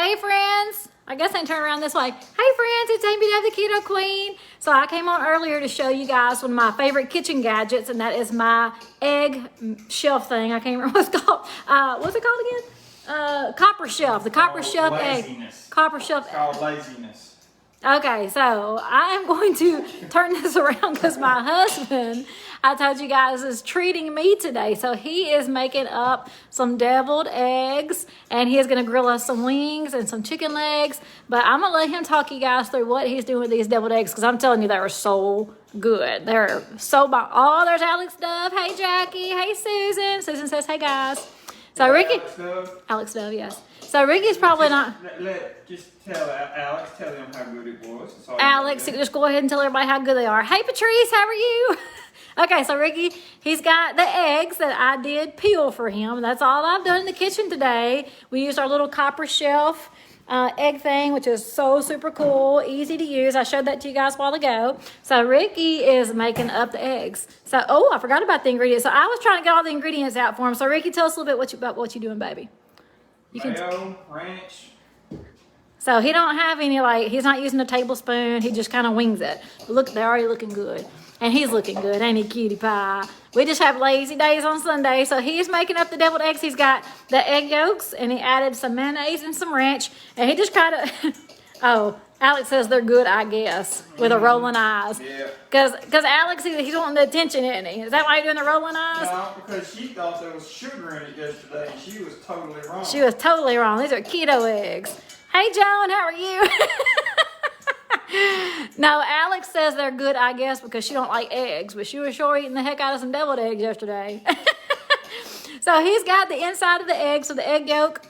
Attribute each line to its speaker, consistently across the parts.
Speaker 1: Hey friends, I guess I can turn around this way. Hey friends, it's Amy the Keto Queen. So I came on earlier to show you guys one of my favorite kitchen gadgets, and that is my egg shelf thing. I can't remember what it's called. What's it called again? Copper shelf. The copper shelf egg. Copper shelf.
Speaker 2: It's called laziness.
Speaker 1: Okay, so I am going to turn this around because my husband, I told you guys, is treating me today. So he is making up some deviled eggs, and he is going to grill us some wings and some chicken legs. But I'm going to let him talk you guys through what he's doing with these deviled eggs, because I'm telling you, they are so good. They're so bomb. Oh, there's Alex Dove. Hey, Jackie. Hey, Susan. Susan says, hey, guys. So Ricky. Alex Dove, yes. So Ricky's probably not.
Speaker 2: Just tell Alex, tell them how good it was.
Speaker 1: Alex, just go ahead and tell everybody how good they are. Hey, Patrice, how are you? Okay, so Ricky, he's got the eggs that I did peel for him. That's all I've done in the kitchen today. We used our little copper shelf egg thing, which is so super cool, easy to use. I showed that to you guys a while ago. So Ricky is making up the eggs. So, oh, I forgot about the ingredients. So I was trying to get all the ingredients out for him. So Ricky, tell us a little bit about what you're doing, baby.
Speaker 2: Mayo, ranch.
Speaker 1: So he don't have any, like, he's not using a tablespoon. He just kind of wings it. Look, they're already looking good. And he's looking good, ain't he, cutie pie? We just have lazy days on Sunday. So he's making up the deviled eggs. He's got the egg yolks, and he added some mayonnaise and some ranch. And he just kind of, oh, Alex says they're good, I guess, with a rolling eyes.
Speaker 2: Yeah.
Speaker 1: Because Alex, he's wanting the attention, isn't he? Is that why you're doing the rolling eyes?
Speaker 2: No, because she thought there was sugar in it yesterday, and she was totally wrong.
Speaker 1: She was totally wrong. These are keto eggs. Hey, Joan, how are you? No, Alex says they're good, I guess, because she don't like eggs, but she was sure eating the heck out of some deviled eggs yesterday. So he's got the inside of the egg, so the egg yolk,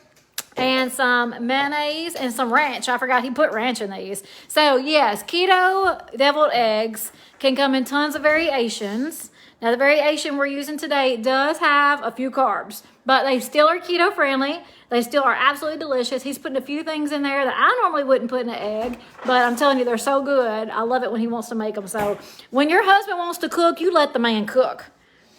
Speaker 1: and some mayonnaise and some ranch. I forgot he put ranch in these. So yes, keto deviled eggs can come in tons of variations. Now the variation we're using today does have a few carbs, but they still are keto friendly. They still are absolutely delicious. He's putting a few things in there that I normally wouldn't put in an egg, but I'm telling you, they're so good. I love it when he wants to make them. So when your husband wants to cook, you let the man cook.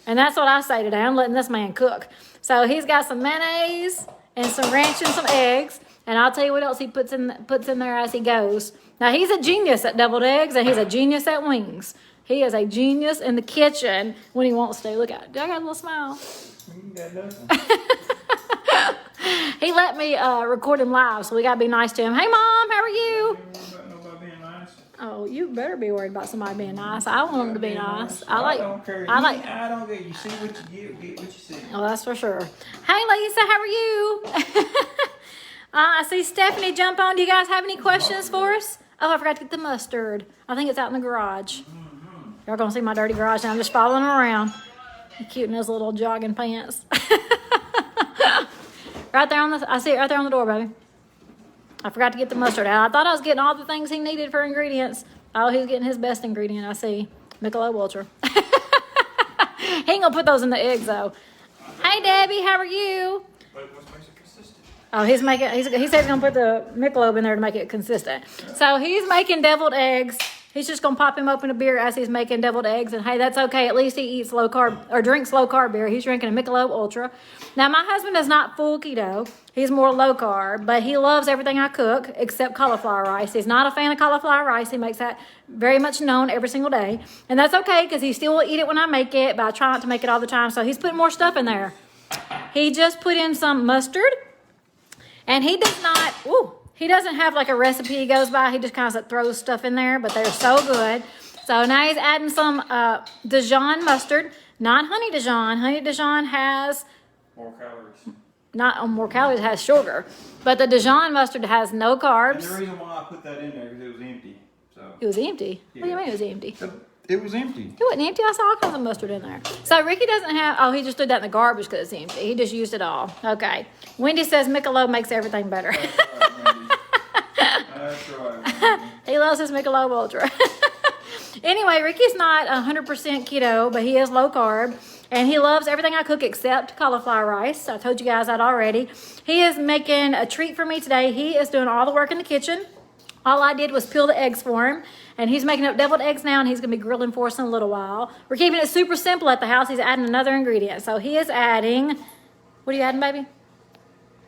Speaker 1: And that's what I say today. I'm letting this man cook. So he's got some mayonnaise and some ranch and some eggs. And I'll tell you what else he puts in there as he goes. Now, he's a genius at deviled eggs, and he's a genius at wings. He is a genius in the kitchen when he wants to. Look at it. I got a little smile.
Speaker 2: You got nothing.
Speaker 1: He let me record him live, so we got to be nice to him. Hey, Mom, how are you?
Speaker 2: Nobody being nice.
Speaker 1: Oh, you better be worried about somebody being nice. I want them to be nice.
Speaker 2: I don't care. I don't get. You see what you get what you see.
Speaker 1: Oh, that's for sure. Hey, Lisa, how are you? I see Stephanie jump on. Do you guys have any questions for us? Oh, I forgot to get the mustard. I think it's out in the garage. Y'all gonna see my dirty garage now. I'm just following him around. He's cute in his little jogging pants. Right there I see it right there on the door, baby. I forgot to get the mustard out. I thought I was getting all the things he needed for ingredients. Oh, he's getting his best ingredient, I see. Michelob Ultra. He ain't gonna put those in the eggs, though. Hey, Debbie, how are you?
Speaker 2: But what makes it consistent?
Speaker 1: Oh, he said he's gonna put the Michelob in there to make it consistent. So he's making deviled eggs. He's just gonna pop him open a beer as he's making deviled eggs, and hey, that's okay. At least he eats low carb or drinks low carb beer. He's drinking a Michelob Ultra. Now, my husband is not full keto. He's more low carb, but he loves everything I cook except cauliflower rice. He's not a fan of cauliflower rice. He makes that very much known every single day, and that's okay because he still will eat it when I make it, but I try not to make it all the time. So he's putting more stuff in there. He just put in some mustard, and he does not. He doesn't have like a recipe he goes by. He just kind of throws stuff in there, but they're so good. So now he's adding some Dijon mustard, not honey Dijon. Honey Dijon has
Speaker 2: More calories.
Speaker 1: Not more calories, it has sugar. But the Dijon mustard has no carbs.
Speaker 2: And the reason why I put that in there is it was empty. So
Speaker 1: It was empty?
Speaker 2: Yeah.
Speaker 1: What do you mean it was empty?
Speaker 2: It was empty.
Speaker 1: It wasn't empty. I saw all kinds of mustard in there. So Ricky doesn't have, oh, he just threw that in the garbage because it's empty. He just used it all. Okay. Wendy says Michelob makes everything better.
Speaker 2: That's right.
Speaker 1: He loves his Michelob Ultra. Anyway, Ricky's not 100% keto, but he is low carb. And he loves everything I cook except cauliflower rice. I told you guys that already. He is making a treat for me today. He is doing all the work in the kitchen. All I did was peel the eggs for him. And he's making up deviled eggs now, and he's going to be grilling for us in a little while. We're keeping it super simple at the house. He's adding another ingredient. So he is adding, what are you adding, baby?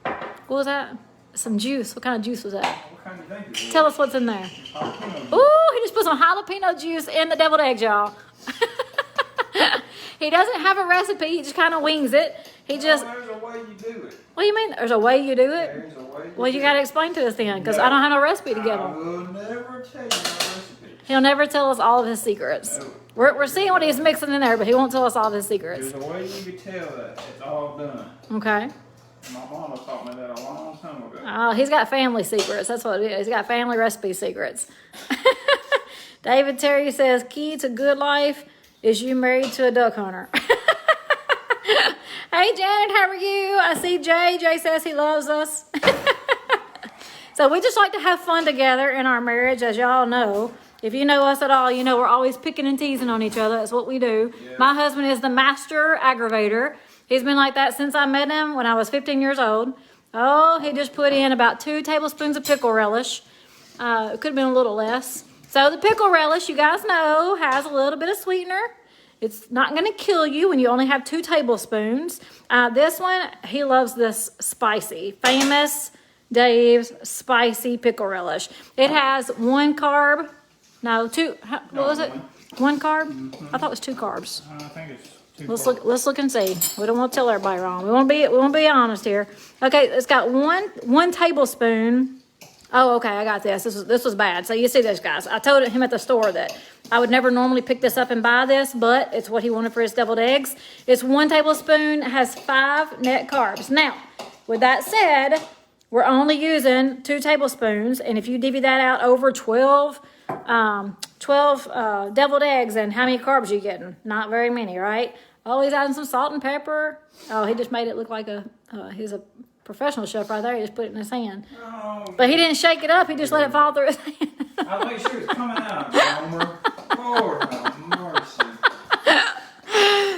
Speaker 1: What was that? some juice. What kind of juice was that?
Speaker 2: What kind do you think it is?
Speaker 1: Tell us what's in there.
Speaker 2: Jalapeno.
Speaker 1: Ooh, he just put some jalapeno juice in the deviled eggs, y'all. He doesn't have a recipe. He just kind of wings it. He just.
Speaker 2: There's a way you do it.
Speaker 1: What do you mean? There's a way you do it?
Speaker 2: There's a way.
Speaker 1: Well, you got to explain to us then, because I don't have no recipe to give
Speaker 2: I
Speaker 1: him.
Speaker 2: will never tell you my recipe.
Speaker 1: He'll never tell us all of his secrets.
Speaker 2: No.
Speaker 1: We're seeing what he's mixing in there, but he won't tell us all of his secrets.
Speaker 2: There's a way you can tell that it's all done.
Speaker 1: Okay.
Speaker 2: My mama taught me that a long time ago.
Speaker 1: He's got family secrets. That's what it is. He's got family recipe secrets. David Terry says, key to good life is you married to a duck hunter. Hey, Janet, how are you? I see Jay. Jay says he loves us. So we just like to have fun together in our marriage, as y'all know. If you know us at all, you know we're always picking and teasing on each other. That's what we do. Yeah. My husband is the master aggravator. He's been like that since I met him when I was 15 years old. Oh, he just put in about 2 tablespoons of pickle relish. It could have been a little less. So the pickle relish, you guys know, has a little bit of sweetener. It's not going to kill you when you only have 2 tablespoons. This one, he loves this spicy. Famous Dave's spicy pickle relish. It has 1 carb. No, 2. What was it? 1 carb? Mm-hmm. I thought it was 2 carbs.
Speaker 2: I think it's 2
Speaker 1: Let's
Speaker 2: carbs.
Speaker 1: look and see. We don't want to tell everybody wrong. We want to be honest here. Okay, it's got one tablespoon. Oh, okay, I got this. This was bad. So you see this, guys. I told him at the store that I would never normally pick this up and buy this, but it's what he wanted for his deviled eggs. It's 1 tablespoon, has 5 net carbs. Now, with that said, we're only using 2 tablespoons, and if you divvy that out over 12 deviled eggs, and how many carbs are you getting? Not very many, right? Oh, he's adding some salt and pepper. Oh, he just made it look like he's a professional chef right there. He just put it in his hand.
Speaker 2: Oh,
Speaker 1: But he didn't shake it up. He just let it fall through his hand.
Speaker 2: I think she was coming out, Homer. Lord have mercy.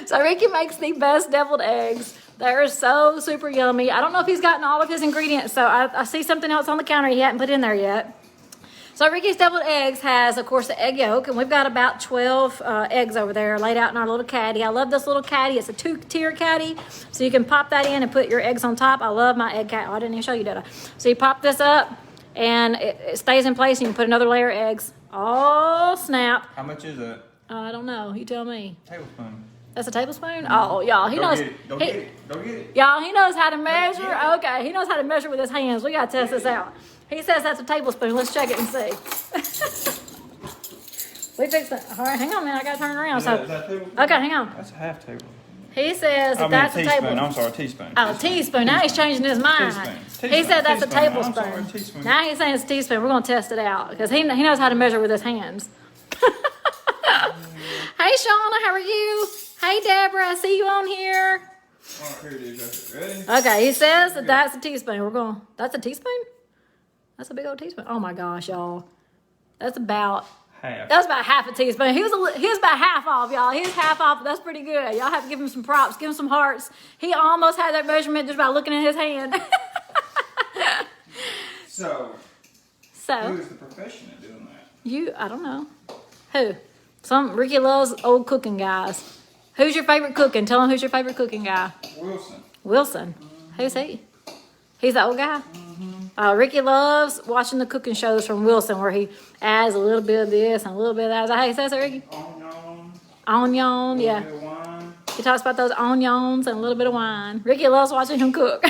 Speaker 1: So Ricky makes the best deviled eggs. They're so super yummy. I don't know if he's gotten all of his ingredients, so I see something else on the counter he hadn't put in there yet. So Ricky's deviled eggs has, of course, the egg yolk, and we've got about 12 eggs over there laid out in our little caddy. I love this little caddy. It's a 2-tier caddy, so you can pop that in and put your eggs on top. I love my egg caddy. Oh, I didn't even show you, did I? So you pop this up, and it stays in place, and you can put another layer of eggs. Oh, snap.
Speaker 2: How much is that?
Speaker 1: I don't know. You tell me.
Speaker 2: Tablespoon.
Speaker 1: That's a tablespoon? Oh, y'all, he knows.
Speaker 2: Go get it. Go get it.
Speaker 1: Y'all, he knows how to measure. Okay, he knows how to measure with his hands. We got to test this out. He says that's a tablespoon. Let's check it and see. We fixed it. All right, hang on, man. I got to turn it around.
Speaker 2: Is that a tablespoon?
Speaker 1: Okay, hang on.
Speaker 2: That's a half tablespoon.
Speaker 1: He says that's a tablespoon.
Speaker 2: I'm sorry, teaspoon.
Speaker 1: Oh, teaspoon. Now he's changing his mind.
Speaker 2: Teaspoon.
Speaker 1: He said that's a
Speaker 2: Teaspoon. I'm
Speaker 1: tablespoon.
Speaker 2: sorry, teaspoon.
Speaker 1: Now he's saying it's a teaspoon. We're going to test it out because he knows how to measure with his hands. Hey, Shauna, how are you? Hey, Deborah, I see you on here.
Speaker 2: Oh, here it is. Ready?
Speaker 1: Okay, he says that that's a teaspoon. That's a teaspoon? That's a big old teaspoon. Oh my gosh, y'all. That's about half a teaspoon. He was about half off, y'all. He was half off. That's pretty good. Y'all have to give him some props. Give him some hearts. He almost had that measurement just by looking at his hand.
Speaker 2: So who's the profession at doing that?
Speaker 1: I don't know. Who? Ricky loves old cooking guys. Who's your favorite cooking? Tell him who's your favorite cooking guy. Wilson. Mm-hmm. Who's he? He's the old guy? Mm-hmm. Ricky loves watching the cooking shows from Wilson where he adds a little bit of this and a little bit of that. Is that how he says it, Ricky? Onion, yeah. He talks about those onions and a little bit of wine. Ricky loves watching him cook.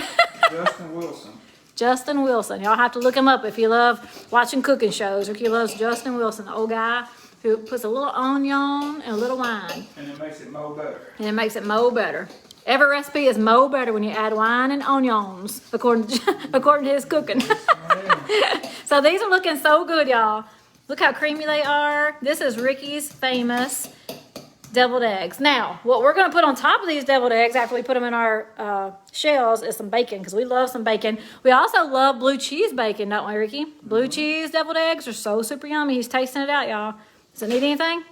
Speaker 1: Justin Wilson. Y'all have to look him up if you love watching cooking shows. Ricky loves Justin Wilson, the old guy who puts a little onion and a little wine.
Speaker 2: And it makes it mo better.
Speaker 1: Every recipe is mo better when you add wine and onions, according to his cooking. So these are looking so good, y'all. Look how creamy they are. This is Ricky's famous deviled eggs. Now, what we're going to put on top of these deviled eggs after we put them in our shells is some bacon, because we love some bacon. We also love blue cheese bacon, don't we, Ricky? Blue cheese deviled eggs are so super yummy. He's tasting it out, y'all. Does it need anything?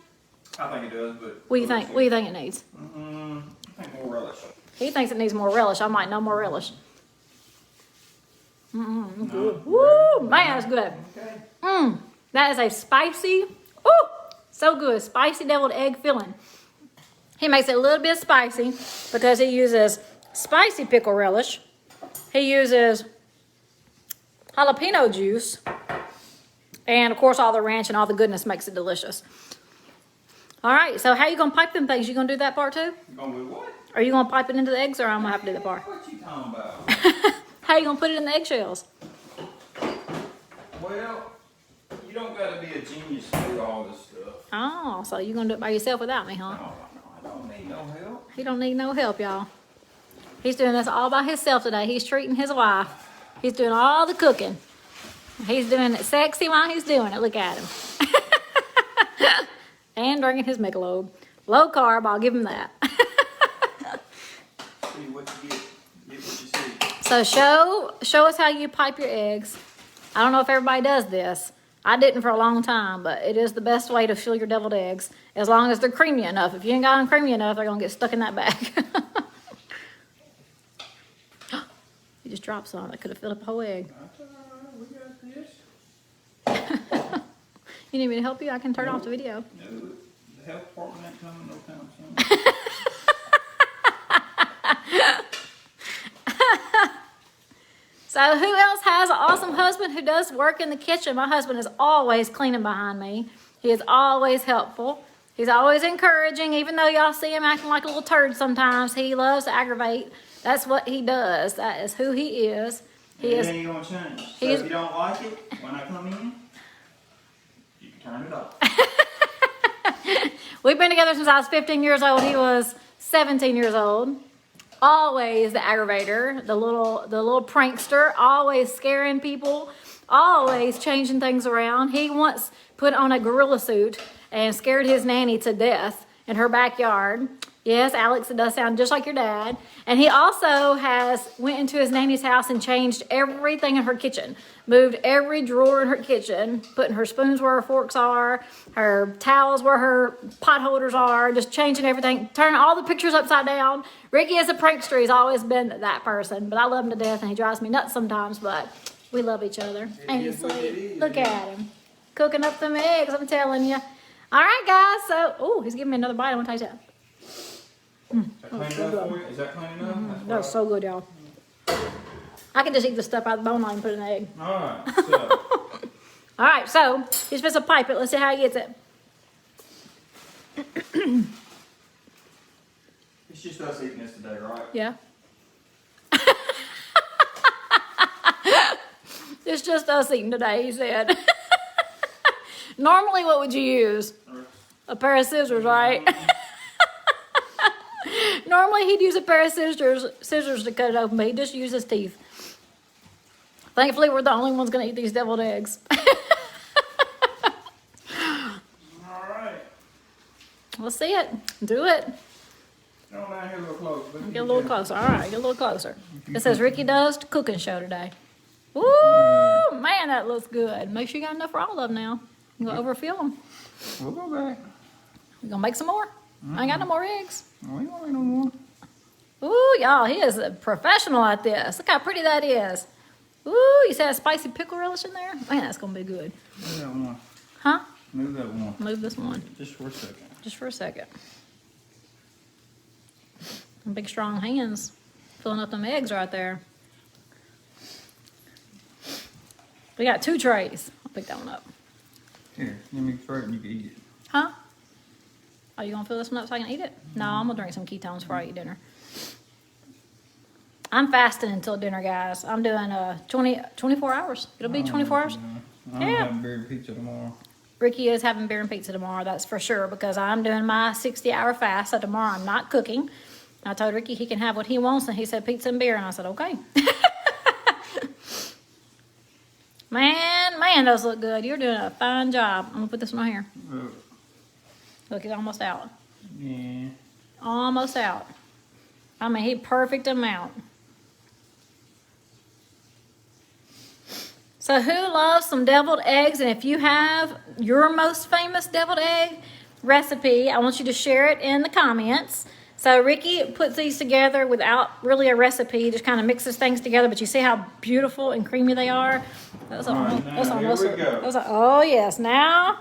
Speaker 2: I think it does, but...
Speaker 1: What do you think? What do you think it needs?
Speaker 2: I think more relish.
Speaker 1: He thinks it needs more relish. I might know more relish. Good. Woo, man, that's good.
Speaker 2: Okay.
Speaker 1: That is a spicy, so good, spicy deviled egg filling. He makes it a little bit spicy because he uses spicy pickle relish. He uses jalapeno juice. And of course, all the ranch and all the goodness makes it delicious. All right, so how you gonna pipe them things? You gonna do that part too?
Speaker 2: You gonna do what?
Speaker 1: Are you gonna pipe it into the eggs, or I'm gonna have to do that part?
Speaker 2: What you talking about?
Speaker 1: How you gonna put it in the eggshells?
Speaker 2: Well, you don't gotta be a genius to do all this stuff.
Speaker 1: Oh, so you gonna do it by yourself without me, huh?
Speaker 2: No, I don't need no help.
Speaker 1: He don't need no help, y'all. He's doing this all by himself today. He's treating his wife. He's doing all the cooking. He's doing it sexy while he's doing it. Look at him. And drinking his Michelob. Low carb, I'll give him that.
Speaker 2: See what you get. Get what you see.
Speaker 1: So show us how you pipe your eggs. I don't know if everybody does this. I didn't for a long time, but it is the best way to fill your deviled eggs, as long as they're creamy enough. If you ain't got them creamy enough, they're gonna get stuck in that bag. You just dropped some. That could have filled up a whole egg.
Speaker 2: That's all right. We got this.
Speaker 1: You need me to help you? I can turn off the video.
Speaker 2: No, the health department ain't coming no time soon.
Speaker 1: So who else has an awesome husband who does work in the kitchen? My husband is always cleaning behind me. He is always helpful. He's always encouraging, even though y'all see him acting like a little turd sometimes. He loves to aggravate. That's what he does. That is who he is. He
Speaker 2: And
Speaker 1: is.
Speaker 2: it ain't gonna change. So
Speaker 1: he is-
Speaker 2: if you don't like it, when I come in, you can turn it off.
Speaker 1: We've been together since I was 15 years old. He was 17 years old. Always the aggravator, the little prankster, always scaring people, always changing things around. He once put on a gorilla suit and scared his nanny to death in her backyard. Yes, Alex, it does sound just like your dad. And he also went into his nanny's house and changed everything in her kitchen. Moved every drawer in her kitchen, putting her spoons where her forks are, her towels where her pot holders are, just changing everything, turning all the pictures upside down. Ricky is a prankster. He's always been that person, but I love him to death and he drives me nuts sometimes, but we love each other. Ain't he sweet? Look at him. Cooking up them eggs, I'm telling you. All right, guys, so, he's giving me another bite. I want to taste that.
Speaker 2: Is that clean enough for you? Is that clean enough? That's
Speaker 1: That's so good, y'all. I can just eat the stuff out of the bone line and put it in the egg.
Speaker 2: Alright, so.
Speaker 1: All right, so he's supposed to pipe it. Let's see how he gets it.
Speaker 2: It's just us eating this today, right?
Speaker 1: Yeah. It's just us eating today, he said. Normally, what would you use? A pair of scissors, right? Normally, he'd use a pair of scissors to cut it open, but he just used his teeth. Thankfully, we're the only ones going to eat these deviled eggs.
Speaker 2: Alright.
Speaker 1: Let's see it. Do it.
Speaker 2: Go down here a little close.
Speaker 1: Get a little closer. All right, get a little closer. It says Ricky Does Cooking Show today. Woo! Man, that looks good. Make sure you got enough for all of them now. You gonna overfill them.
Speaker 2: We'll go back.
Speaker 1: You gonna make some more? I ain't got no more eggs.
Speaker 2: We don't need no more.
Speaker 1: Ooh, y'all, he is a professional at this. Look how pretty that is. Ooh, you said a spicy pickle relish in there? Man, that's gonna be good.
Speaker 2: Move that one.
Speaker 1: Huh?
Speaker 2: Move that one.
Speaker 1: Move this one.
Speaker 2: Just for a second.
Speaker 1: Just for a second. Some big strong hands filling up them eggs right there. We got 2 trays. I'll pick that one up.
Speaker 2: Here, let me throw it and you can eat it.
Speaker 1: Huh? Are you gonna fill this one up so I can eat it? No, I'm gonna drink some ketones before I eat dinner. I'm fasting until dinner, guys. I'm doing 24 hours. It'll be 24 hours.
Speaker 2: I'm
Speaker 1: Yeah.
Speaker 2: having beer and pizza tomorrow.
Speaker 1: Ricky is having beer and pizza tomorrow, that's for sure, because I'm doing my 60-hour fast, so tomorrow I'm not cooking. I told Ricky he can have what he wants, and he said pizza and beer, and I said, okay. Man, those look good. You're doing a fine job. I'm gonna put this one on here. Look, it's almost out.
Speaker 2: Yeah.
Speaker 1: Almost out. I mean, he perfect amount. So who loves some deviled eggs? And if you have your most famous deviled egg recipe, I want you to share it in the comments. So Ricky puts these together without really a recipe. He just kind of mixes things together. But you see how beautiful and creamy they are? That's almost,
Speaker 2: now,
Speaker 1: that's
Speaker 2: here
Speaker 1: almost,
Speaker 2: we go.
Speaker 1: that's oh yes. Now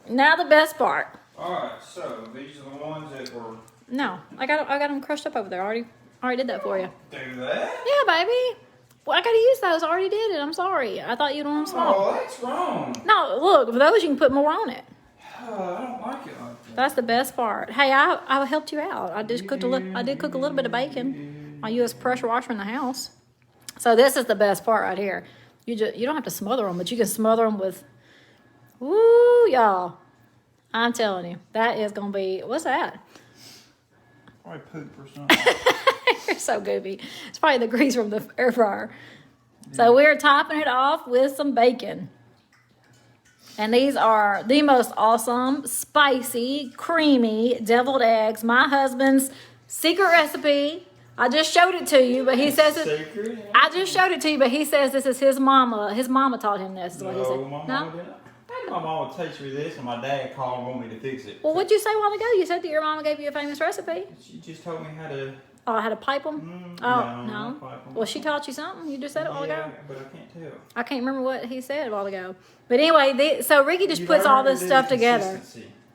Speaker 1: the best part.
Speaker 2: Alright, so these are the ones that were.
Speaker 1: No, I got them crushed up over there. I already did that for you.
Speaker 2: Do that?
Speaker 1: Yeah, baby. Well, I gotta use those. I already did it. I'm sorry. I thought you'd want them small.
Speaker 2: Oh, that's wrong.
Speaker 1: No, look, for those you can put more on it.
Speaker 2: Oh, I don't like it like that.
Speaker 1: That's the best part. Hey, I helped you out. I just cooked I did cook a little bit of bacon. I used pressure washer in the house. So this is the best part right here. You don't have to smother them, but you can smother them with. Woo, y'all! I'm telling you, that is gonna be. What's that?
Speaker 2: Probably poop or something.
Speaker 1: You're so goofy. It's probably the grease from the air fryer. Yeah. So we're topping it off with some bacon. And these are the most awesome, spicy, creamy deviled eggs. My husband's secret recipe. I just showed it to you, but he says it. I just showed it to you, but he says this is his mama. His mama taught him this. Is what he said.
Speaker 2: My mama didn't. I think my mama teach me this, and my dad called and wanted me to fix it.
Speaker 1: Well, what'd you say a while ago? You said that your mama gave you a famous recipe.
Speaker 2: She just told me how to.
Speaker 1: Oh, how to pipe them? No.
Speaker 2: Pipe them.
Speaker 1: Well, she taught you something? You just said it a while ago?
Speaker 2: But I can't tell.
Speaker 1: I can't remember what he said a while ago. But anyway, so Ricky just puts all this stuff together.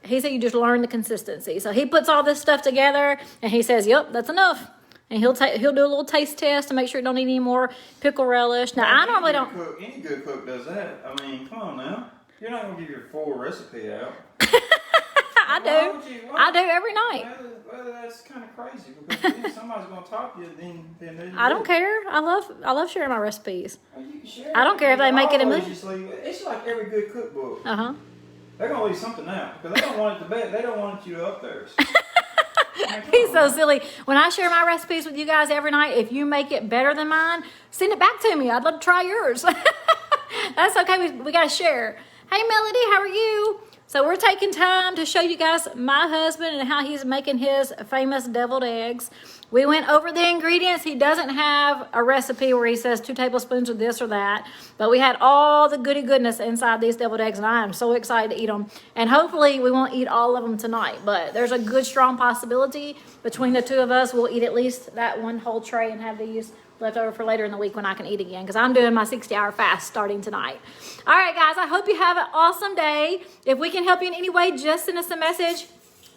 Speaker 1: He said you just learn the consistency. So he puts all this stuff together, and he says, yep, that's enough. And he'll do a little taste test to make sure it don't need any more pickle relish. Now, I normally don't.
Speaker 2: Any good cook does that. I mean, come on now. You're not going to give your full recipe out.
Speaker 1: I do. I do every night.
Speaker 2: Well, that's kind of crazy because then somebody's going to top you. Then
Speaker 1: I don't care. I love sharing my recipes.
Speaker 2: Well, you can share
Speaker 1: I don't care if they make it a movie.
Speaker 2: It's like every good cookbook.
Speaker 1: Uh-huh.
Speaker 2: They're going to leave something out because they don't want it to bet. They don't want you to up theirs.
Speaker 1: He's so silly. When I share my recipes with you guys every night, if you make it better than mine, send it back to me. I'd love to try yours. That's okay. We got to share. Hey, Melody, how are you? So we're taking time to show you guys my husband and how he's making his famous deviled eggs. We went over the ingredients. He doesn't have a recipe where he says 2 tablespoons of this or that, but we had all the goody goodness inside these deviled eggs, and I am so excited to eat them. And hopefully we won't eat all of them tonight, but there's a good strong possibility between the two of us we'll eat at least that one whole tray and have these left over for later in the week when I can eat again, because I'm doing my 60-hour fast starting tonight. All right, guys, I hope you have an awesome day. If we can help you in any way, just send us a message.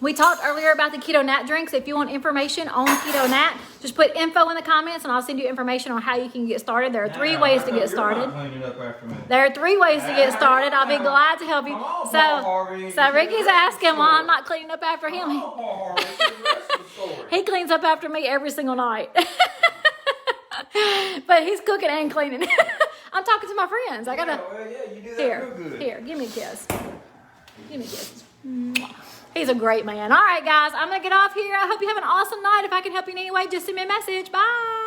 Speaker 1: We talked earlier about the Keto Nat drinks. If you want information on Keto Nat, just put info in the comments and I'll send you information on how you can get started. There are 3 ways to get started. There are 3 ways to get started. I'll be glad to help you. So Ricky's asking why I'm not cleaning up after him. He cleans up after me every single night. But he's cooking and cleaning. I'm talking to my friends. I gotta.
Speaker 2: You do that real good.
Speaker 1: Here, give me a kiss. Give me a kiss. He's a great man. All right, guys, I'm gonna get off here. I hope you have an awesome night. If I can help you in any way, just send me a message. Bye.